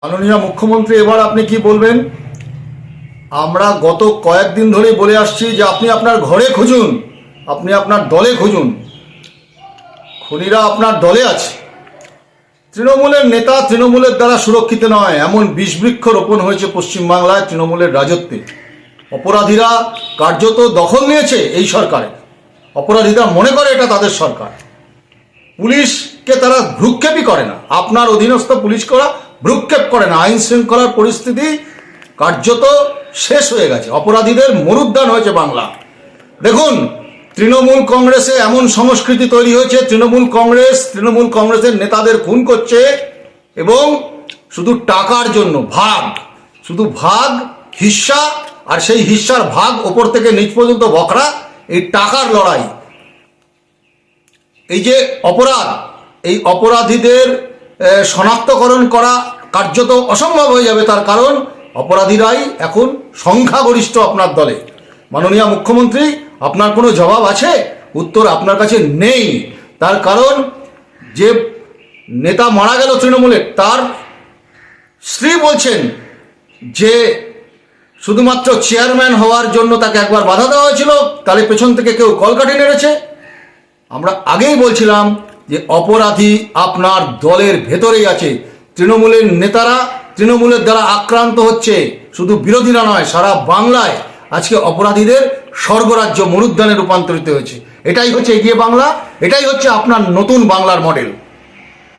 মাননীয় মুখ্যমন্ত্রী, এবার আপনি কি বলবেন? আমরা গত কয়েকদিন ধরেই বলে আসছি যে আপনি আপনার ঘরে খুঁজুন, আপনি আপনার দলে খুঁজুন। খুনিরা আপনার দলে আছে। তৃণমূলের নেতা তৃণমূলের দ্বারা সুরক্ষিত নয়, এমন বিষবৃক্ষ রোপণ হয়েছে পশ্চিমবাংলায় তৃণমূলের রাজত্বে। অপরাধীরা কার্যত দখল নিয়েছে এই সরকারে। অপরাধীরা মনে করে এটা তাদের সরকার। পুলিশকে তারা ভ্রুক্ষেপই করে না। আপনার অধীনস্থ পুলিশ করা ভ্রুক্ষেপ করে না। আইন শৃঙ্খলার পরিস্থিতি কার্যত শেষ হয়ে গেছে। অপরাধীদের মরুদ্যান হয়েছে বাংলা। দেখুন, তৃণমূল কংগ্রেসে এমন সংস্কৃতি তৈরি হয়েছে, তৃণমূল কংগ্রেসের নেতাদের খুন করছে এবং শুধু টাকার জন্য শুধু ভাগ, হিস্সা, আর সেই হিস্সার ভাগ ওপর থেকে নিচ পর্যন্ত বকরা, এই টাকার লড়াই। এই যে অপরাধ, এই অপরাধীদের শনাক্তকরণ করা কার্যত অসম্ভব হয়ে যাবে। তার কারণ অপরাধীরাই এখন সংখ্যাগরিষ্ঠ আপনার দলে। মাননীয় মুখ্যমন্ত্রী, আপনার কোনো জবাব আছে? উত্তর আপনার কাছে নেই। তার কারণ যে নেতা মারা গেল তৃণমূলের, তার স্ত্রী বলছেন যে শুধুমাত্র চেয়ারম্যান হওয়ার জন্য তাকে একবার বাধা দেওয়া হয়েছিল, তাহলে পেছন থেকে কেউ কলকাঠি নেড়েছে। আমরা আগেই বলছিলাম যে অপরাধী আপনার দলের ভেতরেই আছে। তৃণমূলের নেতারা তৃণমূলের দ্বারা আক্রান্ত হচ্ছে, শুধু বিরোধীরা নয়, সারা বাংলায় আজকে অপরাধীদের স্বর্গরাজ্য মরুদ্যানে রূপান্তরিত হয়েছে। এটাই হচ্ছে এগিয়ে বাংলা, এটাই হচ্ছে আপনার নতুন বাংলার মডেল।